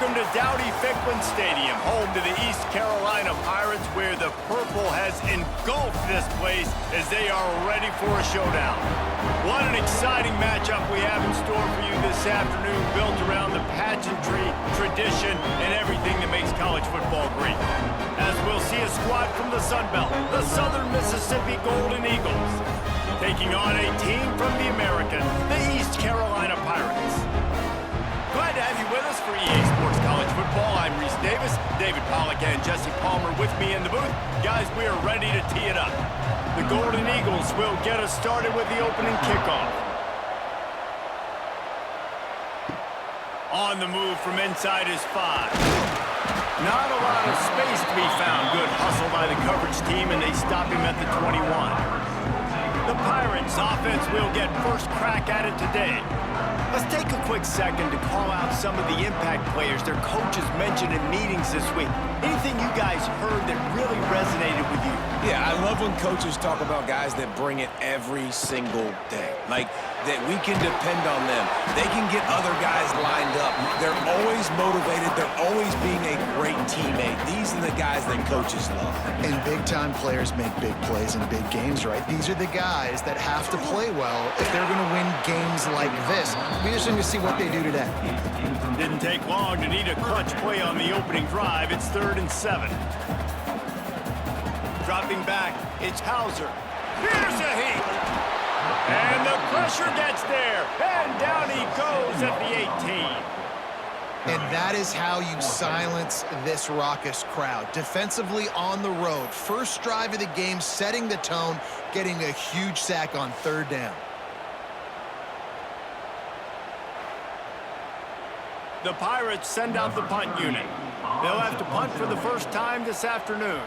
Welcome to Dowdy-Ficklen Stadium, home to the East Carolina Pirates, where the purple has engulfed this place as they are ready for a showdown. What an exciting matchup we have in store for you this afternoon, built around the pageantry, tradition, and everything that makes college football great. As we'll see a squad from the Sun Belt, the Southern Mississippi Golden Eagles, taking on a team from the American, the East Carolina Pirates. Glad to have you with us for EA Sports College Football. I'm Reese Davis, David Pollack and Jesse Palmer with me in the booth. Guys, we are ready to tee it up. The Golden Eagles will get us started with the opening kickoff. On the move from inside is 5. Not a lot of space to be found. Good hustle by the coverage team, and they stop him at the 21. The Pirates offense will get first crack at it today. Let's take a quick second to call out some of the impact players their coaches mentioned in meetings this week. Anything you guys heard that really resonated with you? Yeah, I love when coaches talk about guys that bring it every single day. Like, that we can depend on them. They can get other guys lined up. They're always motivated. They're always being a great teammate. These are the guys that coaches love. And big-time players make big plays in big games, right? These are the guys that have to play well if they're going to win games like this. We're just going to see what they do today. Didn't take long to need a clutch play on the opening drive. It's 3rd and 7. Dropping back, it's Hauser. Here's a heat. And the pressure gets there. And down he goes at the 18. And that is how you silence this raucous crowd. Defensively on the road. First drive of the game, setting the tone, getting a huge sack on 3rd down. The Pirates send out the punt unit. They'll have to punt for the first time this afternoon.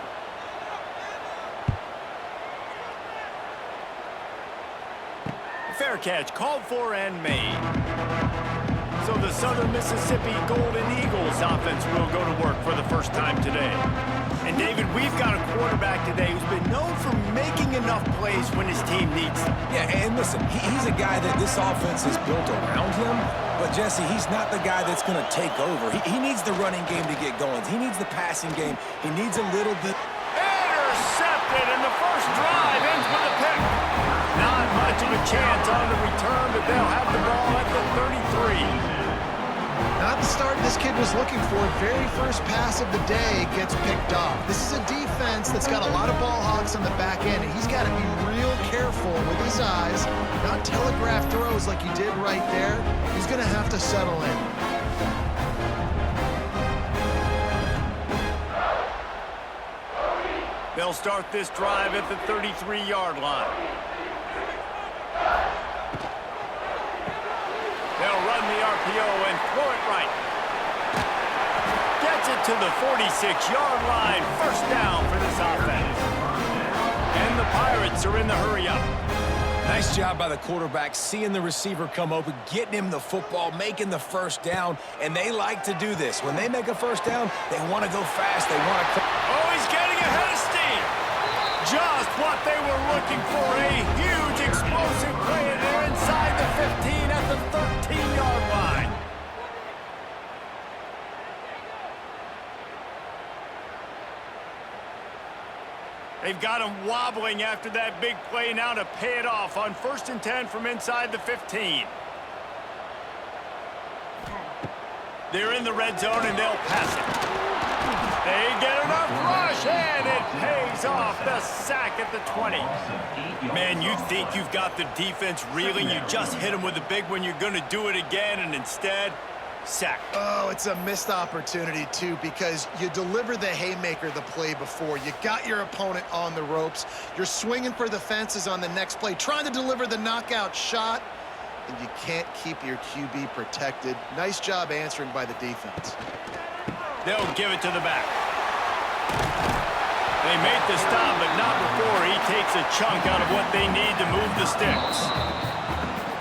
Fair catch called for and made. So the Southern Mississippi Golden Eagles offense will go to work for the first time today. And David, we've got a quarterback today who's been known for making enough plays when his team needs them. Yeah, and listen, he's a guy that this offense is built around him. But, Jesse, he's not the guy that's going to take over. He needs the running game to get going. He needs the passing game. He needs a little bit. Intercepted, and the first drive ends with a pick. Not much of a chance on the return, but they'll have the ball at the 33. Not the start this kid was looking for. Very first pass of the day gets picked off. This is a defense that's got a lot of ball hogs on the back end, and he's got to be real careful with his eyes, not telegraph throws like he did right there. He's going to have to settle in. They'll start this drive at the 33-yard line. They'll run the RPO and throw it right. Gets it to the 46-yard line. First down for this offense. And the Pirates are in the hurry-up. Nice job by the quarterback, seeing the receiver come open, getting him the football, making the first down. And they like to do this. When they make a first down, they want to go fast. They want to... Oh, he's getting ahead of steam. Just what they were looking for. A huge explosive play, and they're inside the 15 at the 13-yard line. They've got him wobbling after that big play now to pay it off on 1st and 10 from inside the 15. They're in the red zone, and they'll pass it. They get enough rush, and it pays off. The sack at the 20. Man, you think you've got the defense reeling. You just hit them with a big one. You're going to do it again, and instead, sack. Oh, it's a missed opportunity, too, because you deliver the haymaker the play before. You got your opponent on the ropes. You're swinging for the fences on the next play, trying to deliver the knockout shot, and you can't keep your QB protected. Nice job answering by the defense. They'll give it to the back. They make the stop, but not before he takes a chunk out of what they need to move the sticks.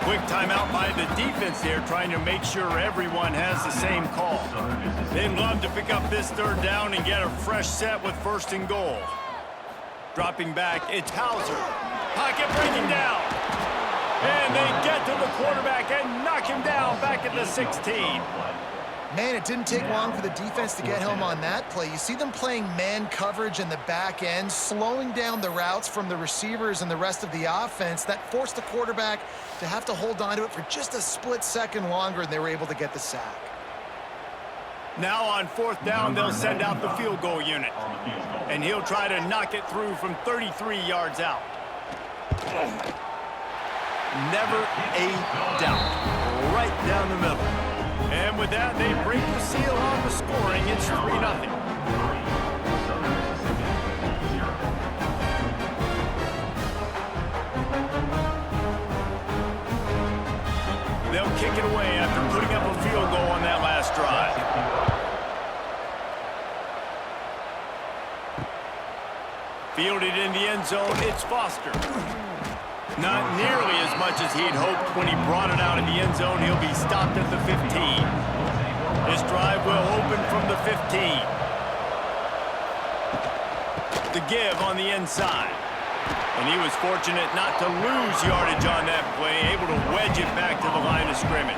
Quick timeout by the defense there, trying to make sure everyone has the same call. They'd love to pick up this 3rd down and get a fresh set with 1st and goal. Dropping back, it's Hauser. Pocket breaking down. And they get to the quarterback and knock him down back at the 16. Man, it didn't take long for the defense to get home on that play. You see them playing man coverage in the back end, slowing down the routes from the receivers and the rest of the offense. That forced the quarterback to have to hold on to it for just a split second longer, and they were able to get the sack. Now on 4th down, they'll send out the field goal unit. And he'll try to knock it through from 33 yards out. Never a doubt. Right down the middle. And with that, they break the seal on the scoring. It's 3-0. They'll kick it away after putting up a field goal on that last drive. Fielded in the end zone, it's Foster. Not nearly as much as he'd hoped when he brought it out of the end zone. He'll be stopped at the 15. This drive will open from the 15. The give on the inside. And he was fortunate not to lose yardage on that play, able to wedge it back to the line of scrimmage.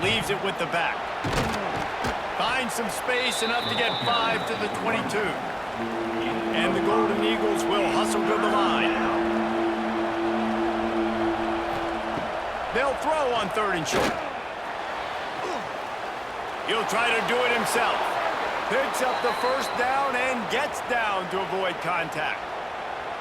Leaves it with the back. Finds some space, enough to get 5 to the 22. And the Golden Eagles will hustle to the line. They'll throw on 3rd and short. He'll try to do it himself. Picks up the 1st down and gets down to avoid contact.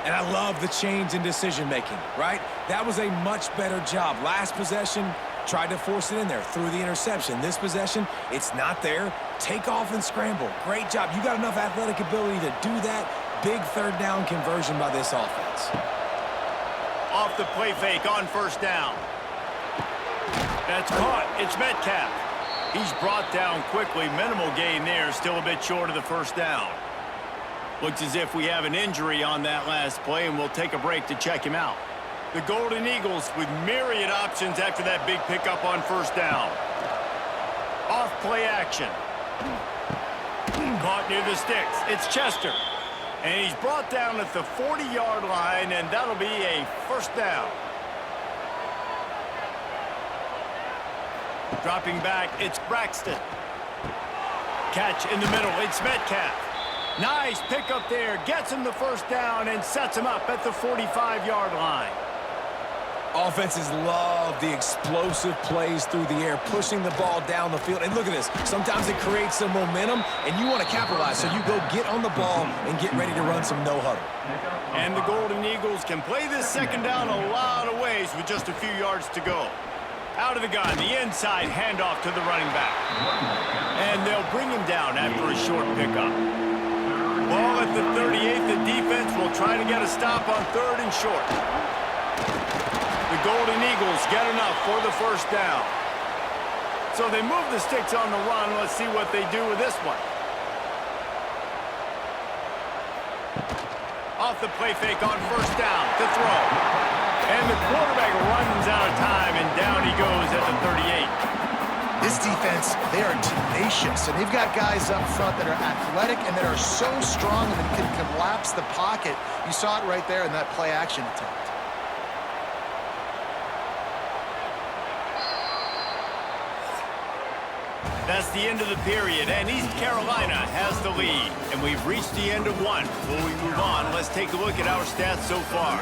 And I love the change in decision-making, right? That was a much better job. Last possession, tried to force it in there, threw the interception. This possession, it's not there. Take off and scramble. Great job. You got enough athletic ability to do that. Big 3rd down conversion by this offense. Off the play fake on 1st down. That's caught. It's Metcalf. He's brought down quickly. Minimal gain there. Still a bit short of the 1st down. Looks as if we have an injury on that last play, and we'll take a break to check him out. The Golden Eagles with myriad options after that big pickup on 1st down. Off play action. Caught near the sticks. It's Chester. And he's brought down at the 40-yard line, and that'll be a 1st down. Dropping back, it's Braxton. Catch in the middle, it's Metcalf. Nice pickup there, gets him the 1st down and sets him up at the 45-yard line. Offenses love the explosive plays through the air, pushing the ball down the field. And look at this. Sometimes it creates some momentum, and you want to capitalize. So you go get on the ball and get ready to run some no-huddle. And the Golden Eagles can play this 2nd down a lot of ways with just a few yards to go. Out of the gun, the inside handoff to the running back. And they'll bring him down after a short pickup. Ball at the 38. The defense will try to get a stop on 3rd and short. The Golden Eagles get enough for the 1st down. So they move the sticks on the run. Let's see what they do with this one. Off the play fake on 1st down to throw. And the quarterback runs out of time, and down he goes at the 38. This defense, they are tenacious, and they've got guys up front that are athletic and that are so strong and that can collapse the pocket. You saw it right there in that play action attempt. That's the end of the period, and East Carolina has the lead. And we've reached the end of one. Before we move on, let's take a look at our stats so far.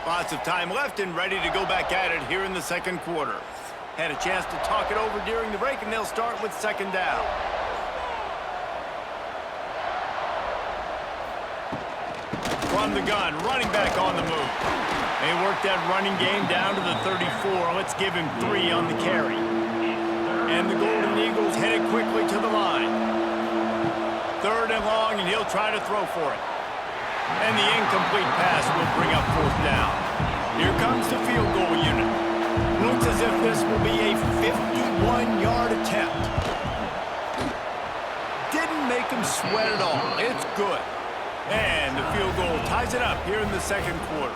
Lots of time left and ready to go back at it here in the 2nd quarter. Had a chance to talk it over during the break, and they'll start with 2nd down. From the gun, running back on the move. They work that running game down to the 34. Let's give him 3 on the carry. And the Golden Eagles headed quickly to the line. 3rd and long, and he'll try to throw for it. And the incomplete pass will bring up 4th down. Here comes the field goal unit. Looks as if this will be a 51-yard attempt. Didn't make him sweat at all. It's good. And the field goal ties it up here in the 2nd quarter.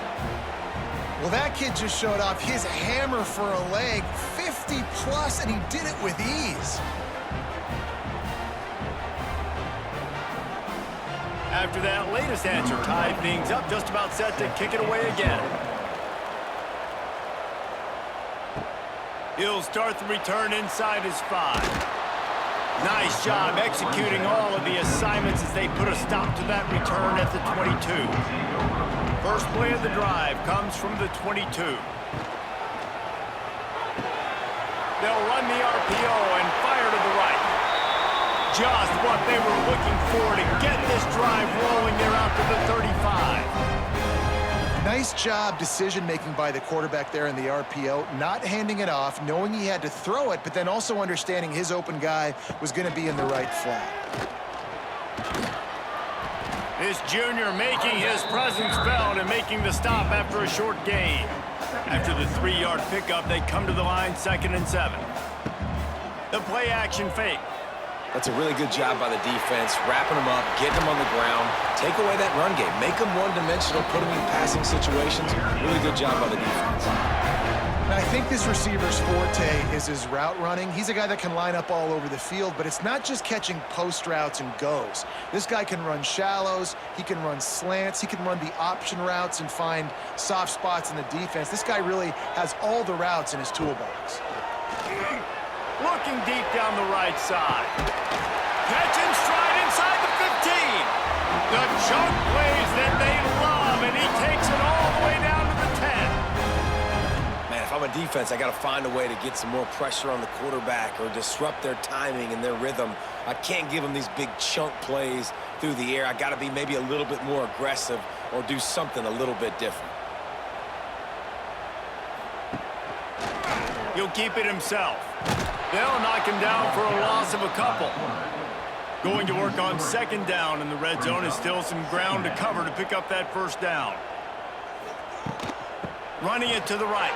Well, that kid just showed off his hammer for a leg, 50+, and he did it with ease. After that latest answer tied things up, just about set to kick it away again. He'll start the return inside his 5. Nice job executing all of the assignments as they put a stop to that return at the 22. First play of the drive comes from the 22. They'll run the RPO and fire to the right. Just what they were looking for to get this drive rolling there out to the 35. Nice job decision-making by the quarterback there in the RPO, not handing it off, knowing he had to throw it, but then also understanding his open guy was going to be in the right flat. This junior making his presence felt and making the stop after a short gain. After the 3-yard pickup, they come to the line 2nd and 7. The play action fake. That's a really good job by the defense, wrapping them up, getting them on the ground, take away that run game, make them one-dimensional, put them in passing situations. Really good job by the defense. And I think this receiver's forte is his route running. He's a guy that can line up all over the field, but it's not just catching post routes and goes. This guy can run shallows, he can run slants, he can run the option routes and find soft spots in the defense. This guy really has all the routes in his toolbox. Looking deep down the right side. Catch and stride inside the 15. The chunk plays that they love, and he takes it all the way down to the 10. Man, if I'm a defense, I got to find a way to get some more pressure on the quarterback or disrupt their timing and their rhythm. I can't give them these big chunk plays through the air. I got to be maybe a little bit more aggressive or do something a little bit different. He'll keep it himself. They'll knock him down for a loss of a couple. Going to work on 2nd down in the red zone is still some ground to cover to pick up that 1st down. Running it to the right.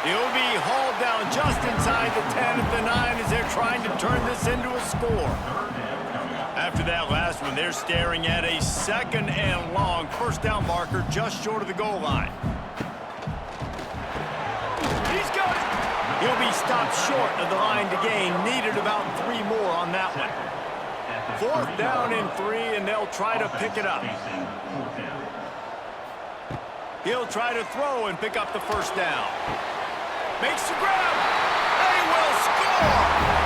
He'll be hauled down just inside the 10 at the 9 as they're trying to turn this into a score. After that last one, they're staring at a 2nd and long 1st down marker just short of the goal line. He's got it. He'll be stopped short of the line to gain. Needed about 3 more on that one. 4th down and 3, and they'll try to pick it up. He'll try to throw and pick up the 1st down. Makes the grab. They will score.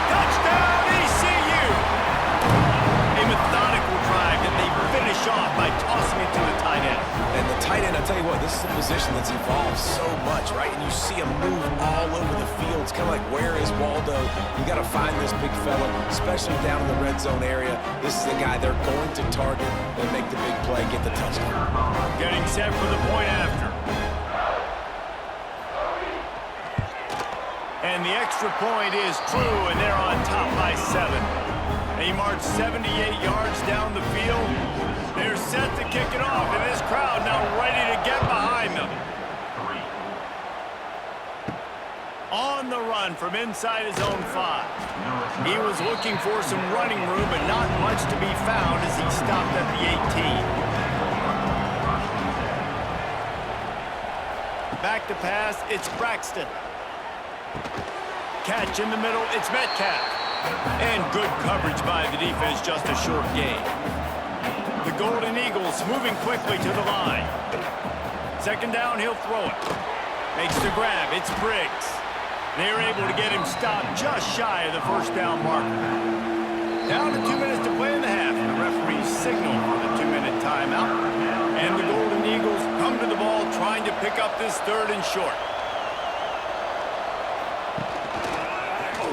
Touchdown, ECU. A methodical drive that they finish off by tossing it to the tight end. And the tight end, I'll tell you what, this is a position that's evolved so much, right? And you see him move all over the field. It's kind of like, where is Waldo? You got to find this big fella, especially down in the red zone area. This is the guy they're going to target and make the big play, get the touchdown. Getting set for the point after. And the extra point is true, and they're on top by 7. They march 78 yards down the field. They're set to kick it off, and this crowd now ready to get behind them. On the run from inside his own 5. He was looking for some running room, but not much to be found as he stopped at the 18. Back to pass, it's Braxton. Catch in the middle, it's Metcalf. And good coverage by the defense, just a short gain. The Golden Eagles moving quickly to the line. 2nd down, he'll throw it. Makes the grab, it's Briggs. They're able to get him stopped just shy of the 1st down marker. Down to 2 minutes to play in the half. The referees signal for the 2-minute timeout. And the Golden Eagles come to the ball trying to pick up this 3rd and short.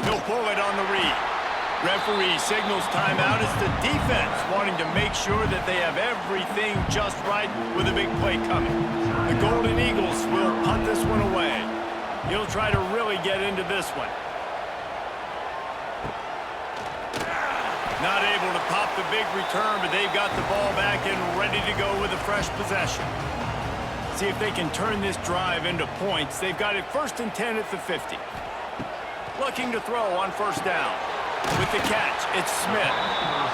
He'll pull it on the read. Referee signals timeout as the defense wanting to make sure that they have everything just right with a big play coming. The Golden Eagles will punt this one away. He'll try to really get into this one. Not able to pop the big return, but they've got the ball back and ready to go with a fresh possession. See if they can turn this drive into points. They've got it 1st and 10 at the 50. Looking to throw on 1st down. With the catch, it's Smith.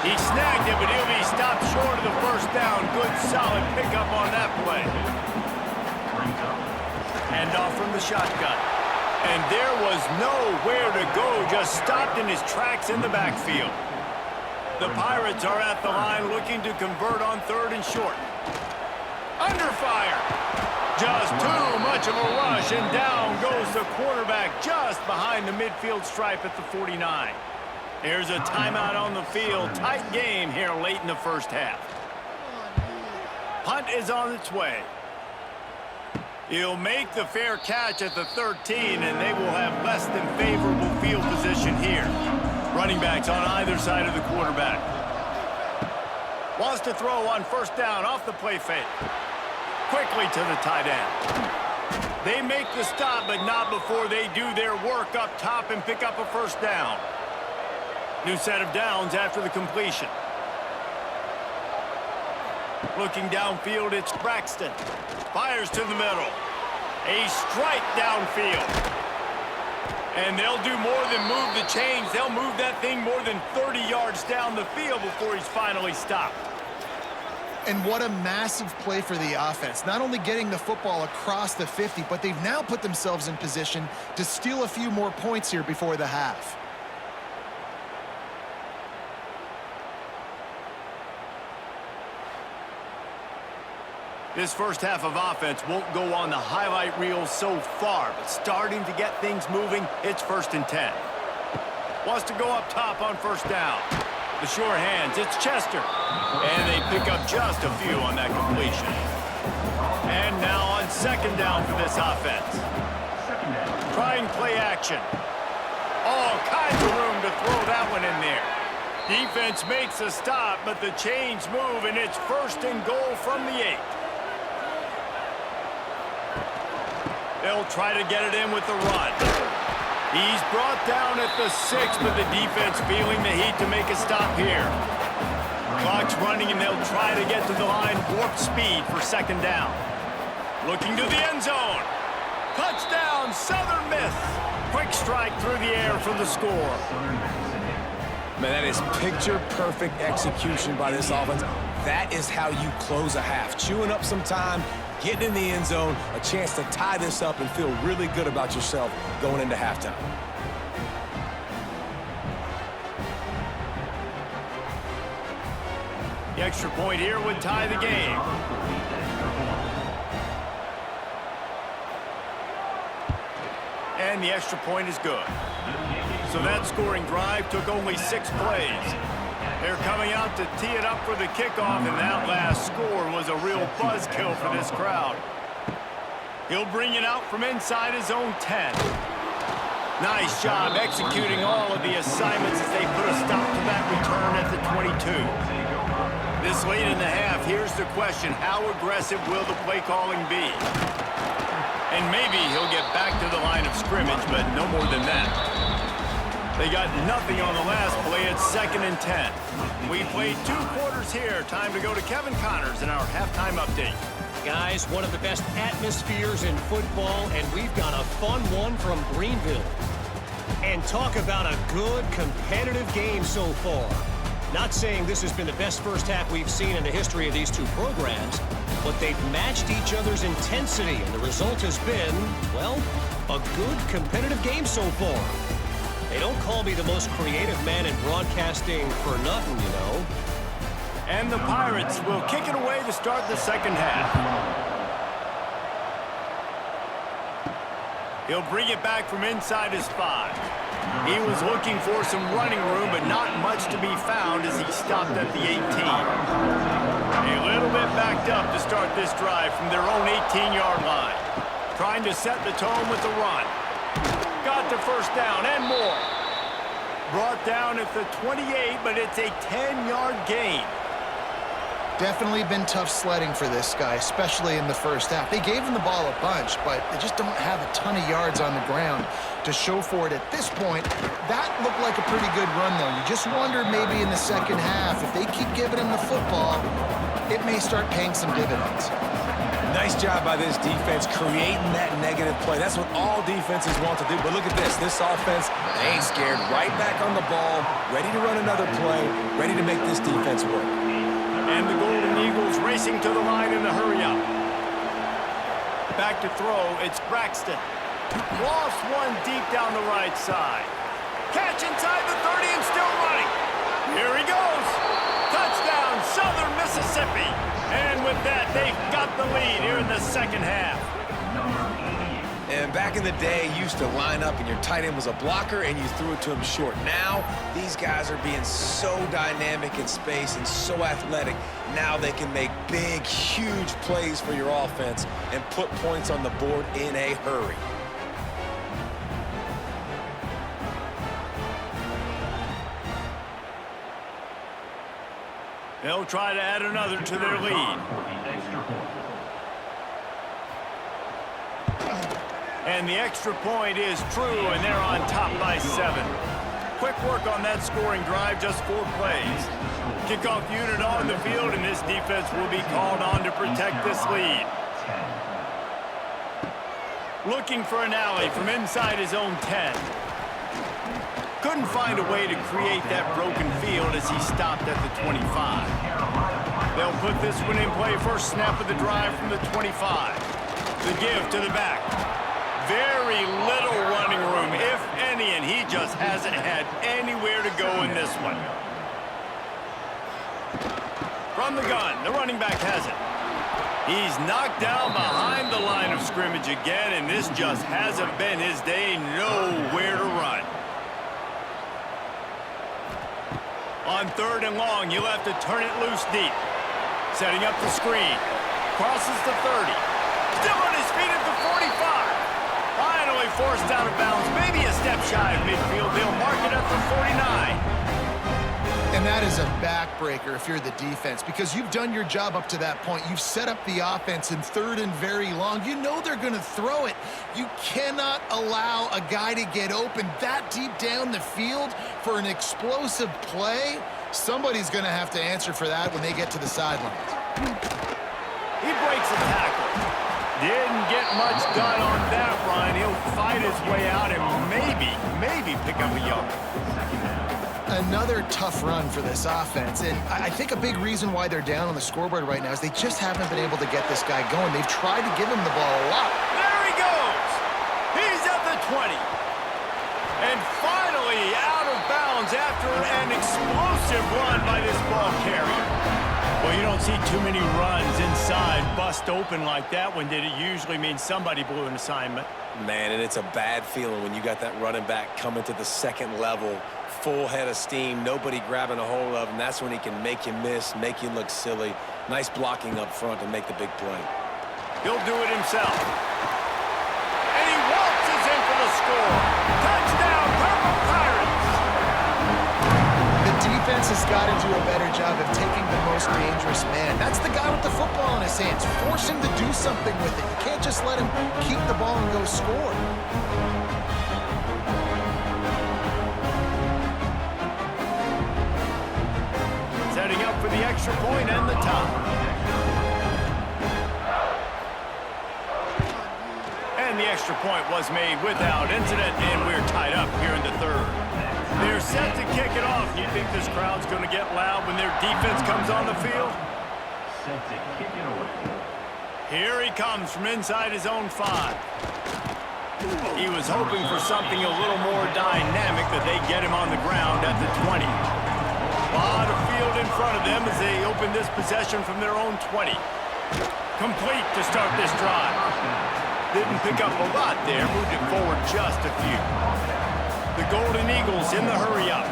He snagged it, but he'll be stopped short of the first down. Good, solid pickup on that play. Hand off from the shotgun. And there was nowhere to go, just stopped in his tracks in the backfield. The Pirates are at the line looking to convert on 3rd and short. Under fire. Just too much of a rush, and down goes the quarterback just behind the midfield stripe at the 49. There's a timeout on the field. Tight game here late in the first half. Punt is on its way. He'll make the fair catch at the 13, and they will have less than favorable field position here. Running backs on either side of the quarterback. Wants to throw on 1st down off the play fake. Quickly to the tight end. They make the stop, but not before they do their work up top and pick up a 1st down. New set of downs after the completion. Looking downfield, it's Braxton. Fires to the middle. A strike downfield. And they'll do more than move the chains. They'll move that thing more than 30 yards down the field before he's finally stopped. And what a massive play for the offense. Not only getting the football across the 50, but they've now put themselves in position to steal a few more points here before the half. This first half of offense won't go on the highlight reel so far, but starting to get things moving, it's 1st and 10. Wants to go up top on 1st down. The sure hands, it's Chester. And they pick up just a few on that completion. And now on 2nd down for this offense. Trying play action. All kinds of room to throw that one in there. Defense makes a stop, but the chains move, and it's 1st and goal from the 8. They'll try to get it in with the run. He's brought down at the 6, but the defense feeling the heat to make a stop here. Clock's running, and they'll try to get to the line warp speed for 2nd down. Looking to the end zone. Touchdown, Southern Miss. Quick strike through the air for the score. Man, that is picture-perfect execution by this offense. That is how you close a half. Chewing up some time, getting in the end zone, a chance to tie this up and feel really good about yourself going into halftime. The extra point here would tie the game. And the extra point is good. So that scoring drive took only 6 plays. They're coming out to tee it up for the kickoff, and that last score was a real buzzkill for this crowd. He'll bring it out from inside his own 10. Nice job executing all of the assignments as they put a stop to that return at the 22. This late in the half, here's the question: how aggressive will the play calling be? And maybe he'll get back to the line of scrimmage, but no more than that. They got nothing on the last play. It's 2nd and 10. We played 2 quarters here. Time to go to Kevin Connors in our halftime update. Guys, one of the best atmospheres in football, and we've got a fun one from Greenville. And talk about a good, competitive game so far. Not saying this has been the best first half we've seen in the history of these two programs, but they've matched each other's intensity, and the result has been, well, a good, competitive game so far. They don't call me the most creative man in broadcasting for nothing, you know. And the Pirates will kick it away to start the second half. He'll bring it back from inside his 5. He was looking for some running room, but not much to be found as he stopped at the 18. A little bit backed up to start this drive from their own 18-yard line. Trying to set the tone with the run. Got the first down and more. Brought down at the 28, but it's a 10-yard gain. Definitely been tough sledding for this guy, especially in the first half. They gave him the ball a bunch, but they just don't have a ton of yards on the ground to show for it at this point. That looked like a pretty good run, though. You just wondered maybe in the second half, if they keep giving him the football, it may start paying some dividends. Nice job by this defense creating that negative play. That's what all defenses want to do. But look at this. This offense ain't scared. Right back on the ball, ready to run another play, ready to make this defense work. And the Golden Eagles racing to the line in the hurry-up. Back to throw. It's Braxton. Lofts one deep down the right side. Catch inside the 30 and still running. Here he goes. Touchdown, Southern Mississippi. And with that, they've got the lead here in the second half. And back in the day, you used to line up and your tight end was a blocker and you threw it to him short. Now, these guys are being so dynamic in space and so athletic. Now they can make big, huge plays for your offense and put points on the board in a hurry. They'll try to add another to their lead. And the extra point is true, and they're on top by 7. Quick work on that scoring drive, just 4 plays. Kickoff unit on the field, and this defense will be called on to protect this lead. Looking for an alley from inside his own 10. Couldn't find a way to create that broken field as he stopped at the 25. They'll put this one in play. First snap of the drive from the 25. The give to the back. Very little running room, if any, and he just hasn't had anywhere to go in this one. From the gun, the running back has it. He's knocked down behind the line of scrimmage again, and this just hasn't been his day. Nowhere to run. On 3rd and long, you'll have to turn it loose deep. Setting up the screen. Crosses the 30. Still on his feet at the 45. Finally forced out of bounds. Maybe a step shy of midfield. They'll mark it at the 49. And that is a backbreaker if you're the defense, because you've done your job up to that point. You've set up the offense in 3rd and very long. You know they're going to throw it. You cannot allow a guy to get open that deep down the field for an explosive play. Somebody's going to have to answer for that when they get to the sidelines. He breaks a tackle. Didn't get much done on that run. He'll fight his way out and maybe pick up a yard. Another tough run for this offense, and I think a big reason why they're down on the scoreboard right now is they just haven't been able to get this guy going. They've tried to give him the ball a lot. There he goes! He's at the 20. And finally out of bounds after an explosive run by this ball carrier. Well, you don't see too many runs inside bust open like that one did. It usually means somebody blew an assignment. Man, and it's a bad feeling when you got that running back coming to the second level, full head of steam, nobody grabbing a hold of him. That's when he can make you miss, make you look silly. Nice blocking up front to make the big play. He'll do it himself. And he waltzes in for the score. Touchdown, Purple Pirates! The defense has got to do a better job of taking the most dangerous man. That's the guy with the football in his hands. Force him to do something with it. You can't just let him keep the ball and go score. Setting up for the extra point and the tie. And the extra point was made without incident, and we're tied up here in the 3rd. They're set to kick it off. You think this crowd's going to get loud when their defense comes on the field? Set to kick it away. Here he comes from inside his own 5. He was hoping for something a little more dynamic, that they get him on the ground at the 20. A lot of field in front of them as they open this possession from their own 20. Complete to start this drive. Didn't pick up a lot there, moved it forward just a few. The Golden Eagles in the hurry-up.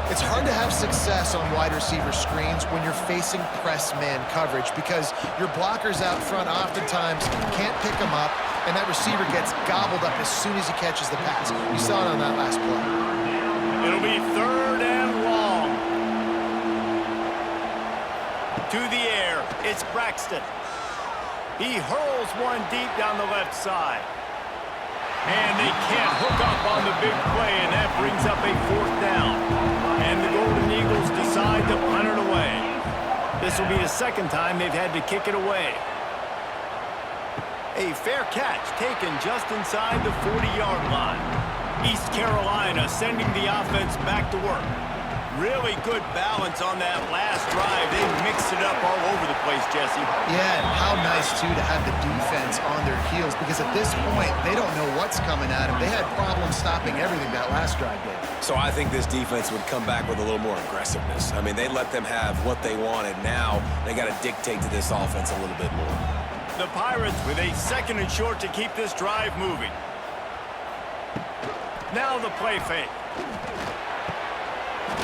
It's hard to have success on wide receiver screens when you're facing press man coverage, because your blockers out front oftentimes can't pick them up, and that receiver gets gobbled up as soon as he catches the pass. You saw it on that last play. It'll be 3rd and long. To the air, it's Braxton. He hurls one deep down the left side. And they can't hook up on the big play, and that brings up a 4th down. And the Golden Eagles decide to punt it away. This will be the 2nd time they've had to kick it away. A fair catch taken just inside the 40-yard line. East Carolina sending the offense back to work. Really good balance on that last drive. They mixed it up all over the place, Jesse. Yeah, and how nice, too, to have the defense on their heels, because at this point, they don't know what's coming at them. They had problems stopping everything that last drive did. So I think this defense would come back with a little more aggressiveness. I mean, they let them have what they wanted. Now they got to dictate to this offense a little bit more. The Pirates with a 2nd and short to keep this drive moving. Now the play fake.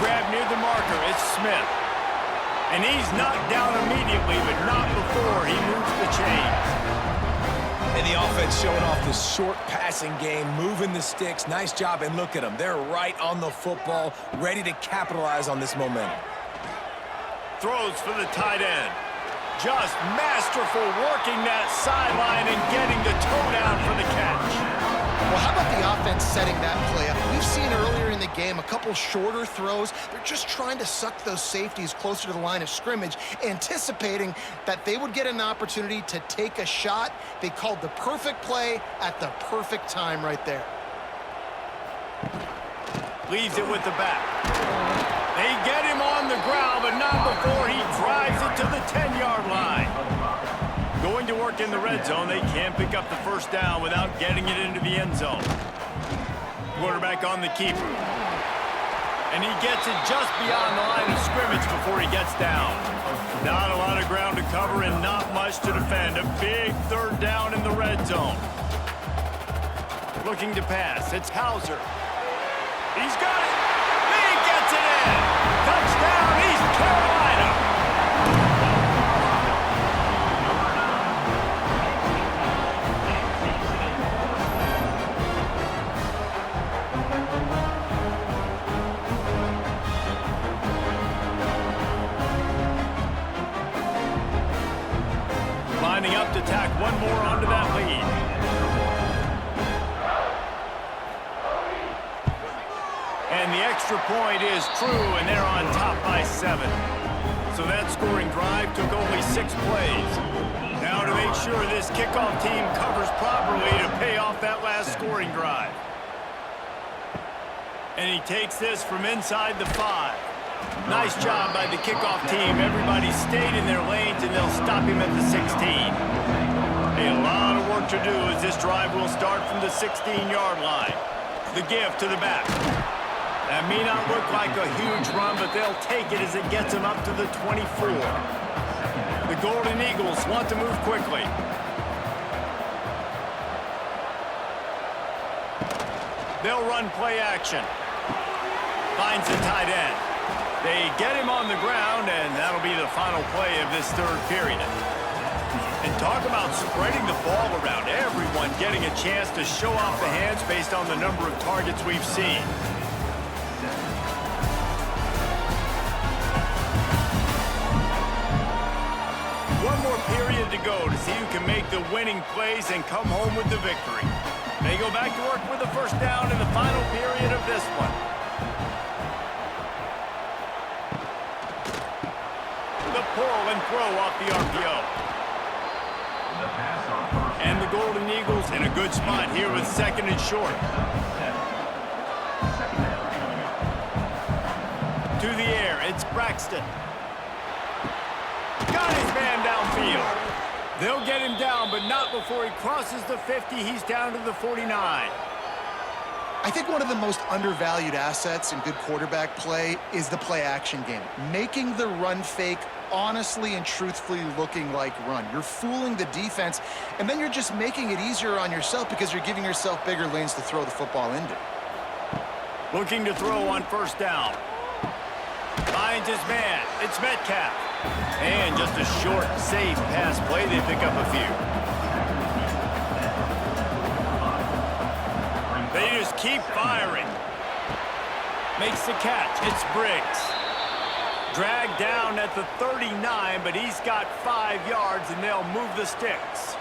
Grab near the marker, it's Smith. And he's knocked down immediately, but not before he moves the chains. And the offense showing off this short passing game, moving the sticks. Nice job, and look at them. They're right on the football, ready to capitalize on this momentum. Throws for the tight end. Just masterful working that sideline and getting the toe down for the catch. Well, how about the offense setting that play up? We've seen earlier in the game a couple shorter throws. They're just trying to suck those safeties closer to the line of scrimmage, anticipating that they would get an opportunity to take a shot. They called the perfect play at the perfect time right there. Leaves it with the back. They get him on the ground, but not before he drives it to the 10-yard line. Going to work in the red zone, they can't pick up the first down without getting it into the end zone. Quarterback on the keeper. And he gets it just beyond the line of scrimmage before he gets down. Not a lot of ground to cover and not much to defend. A big 3rd down in the red zone. Looking to pass, it's Hauser. He's got it. He gets it in. Touchdown, East Carolina. Lining up to tack one more onto that lead. And the extra point is true, and they're on top by 7. So that scoring drive took only 6 plays. Now to make sure this kickoff team covers properly to pay off that last scoring drive. And he takes this from inside the 5. Nice job by the kickoff team. Everybody stayed in their lanes, and they'll stop him at the 16. A lot of work to do as this drive will start from the 16-yard line. The give to the back. That may not look like a huge run, but they'll take it as it gets them up to the 24. The Golden Eagles want to move quickly. They'll run play action. Finds the tight end. They get him on the ground, and that'll be the final play of this 3rd period. And talk about spreading the ball around. Everyone getting a chance to show off the hands based on the number of targets we've seen. One more period to go to see who can make the winning plays and come home with the victory. They go back to work with the first down in the final period of this one. The pull and throw off the RPO. And the Golden Eagles in a good spot here with 2nd and short. To the air, it's Braxton. Got his man downfield. They'll get him down, but not before he crosses the 50. He's down to the 49. I think one of the most undervalued assets in good quarterback play is the play-action game. Making the run fake honestly and truthfully looking like run. You're fooling the defense, and then you're just making it easier on yourself because you're giving yourself bigger lanes to throw the football into. Looking to throw on first down. Finds his man. It's Metcalf. And just a short, safe pass play. They pick up a few. They just keep firing. Makes the catch. It's Briggs. Dragged down at the 39, but he's got 5 yards, and they'll move the sticks.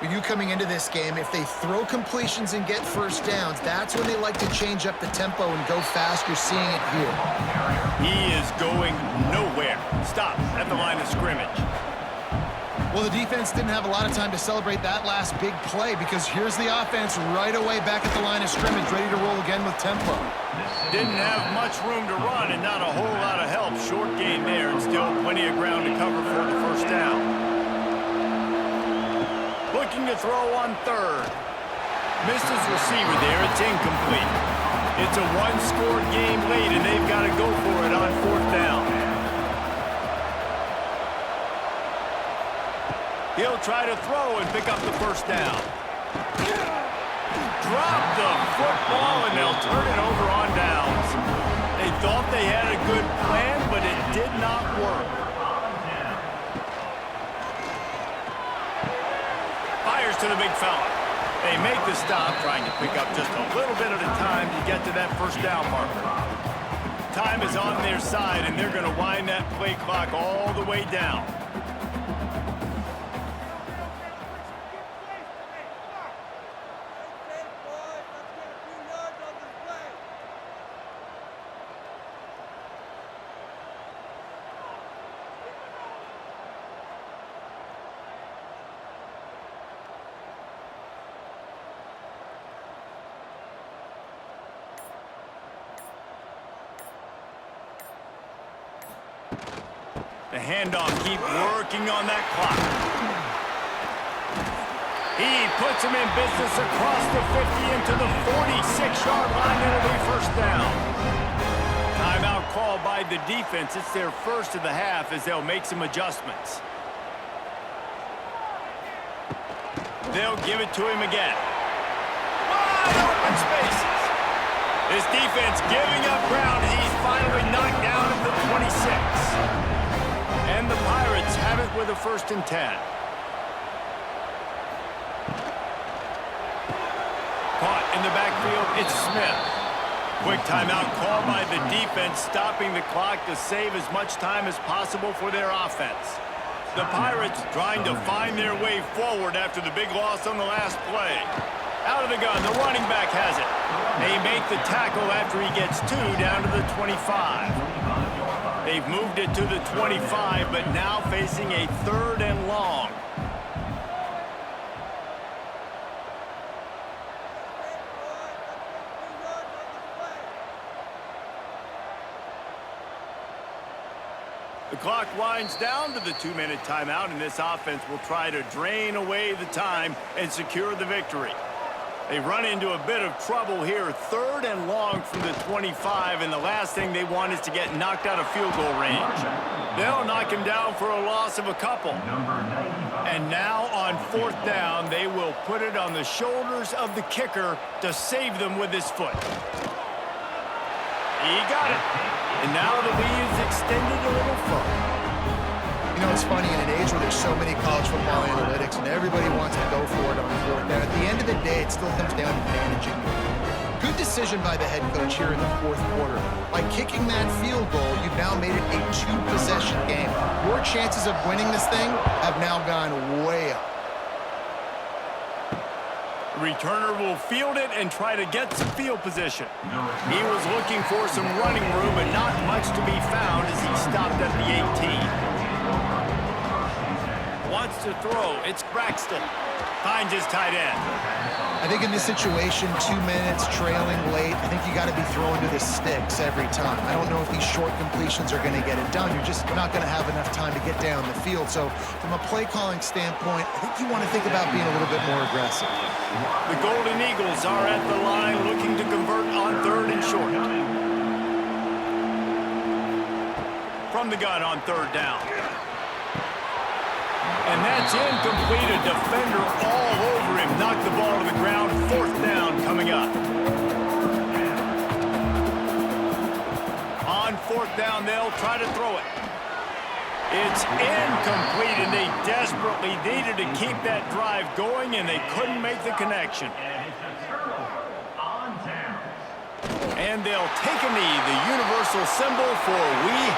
With you coming into this game, if they throw completions and get first downs, that's when they like to change up the tempo and go fast. You're seeing it here. He is going nowhere. Stop at the line of scrimmage. Well, the defense didn't have a lot of time to celebrate that last big play because here's the offense right away back at the line of scrimmage, ready to roll again with tempo. Didn't have much room to run and not a whole lot of help. Short gain there and still plenty of ground to cover for the first down. Looking to throw on third. Misses receiver there. It's incomplete. It's a one-score game late, and they've got to go for it on fourth down. He'll try to throw and pick up the first down. Drop the football, and they'll turn it over on downs. They thought they had a good plan, but it did not work. Fires to the big fella. They make the stop, trying to pick up just a little bit at a time to get to that first down marker. Time is on their side, and they're going to wind that play clock all the way down. The handoff, keep working on that clock. He puts him in business across the 50 into the 46-yard line. It'll be first down. Timeout called by the defense. It's their first of the half as they'll make some adjustments. They'll give it to him again. Wide open spaces. This defense giving up ground. He's finally knocked down at the 26. And the Pirates have it with a 1st and 10. Caught in the backfield, it's Smith. Quick timeout called by the defense, stopping the clock to save as much time as possible for their offense. The Pirates trying to find their way forward after the big loss on the last play. Out of the gun, the running back has it. They make the tackle after he gets 2 down to the 25. They've moved it to the 25, but now facing a 3rd and long. The clock winds down to the 2-minute timeout, and this offense will try to drain away the time and secure the victory. They run into a bit of trouble here, 3rd and long from the 25, and the last thing they want is to get knocked out of field goal range. They'll knock him down for a loss of a couple. And now on 4th down, they will put it on the shoulders of the kicker to save them with his foot. He got it. And now the lead is extended a little further. You know, it's funny, in an age where there's so many college football analytics and everybody wants to go for it on 4th down, at the end of the day, it still comes down to managing. Good decision by the head coach here in the 4th quarter. By kicking that field goal, you've now made it a 2-possession game. Your chances of winning this thing have now gone way up. The returner will field it and try to get some field position. He was looking for some running room, but not much to be found as he stopped at the 18. Wants to throw. It's Braxton. Finds his tight end. I think in this situation, 2 minutes, trailing late, I think you got to be throwing to the sticks every time. I don't know if these short completions are going to get it done. You're just not going to have enough time to get down the field. So from a play calling standpoint, I think you want to think about being a little bit more aggressive. The Golden Eagles are at the line looking to convert on 3rd and short. From the gun on 3rd down. And that's incomplete. A defender all over him. Knocked the ball to the ground. 4th down coming up. On 4th down, they'll try to throw it. It's incomplete, and they desperately needed to keep that drive going, and they couldn't make the connection. And they'll take a knee, the universal symbol for we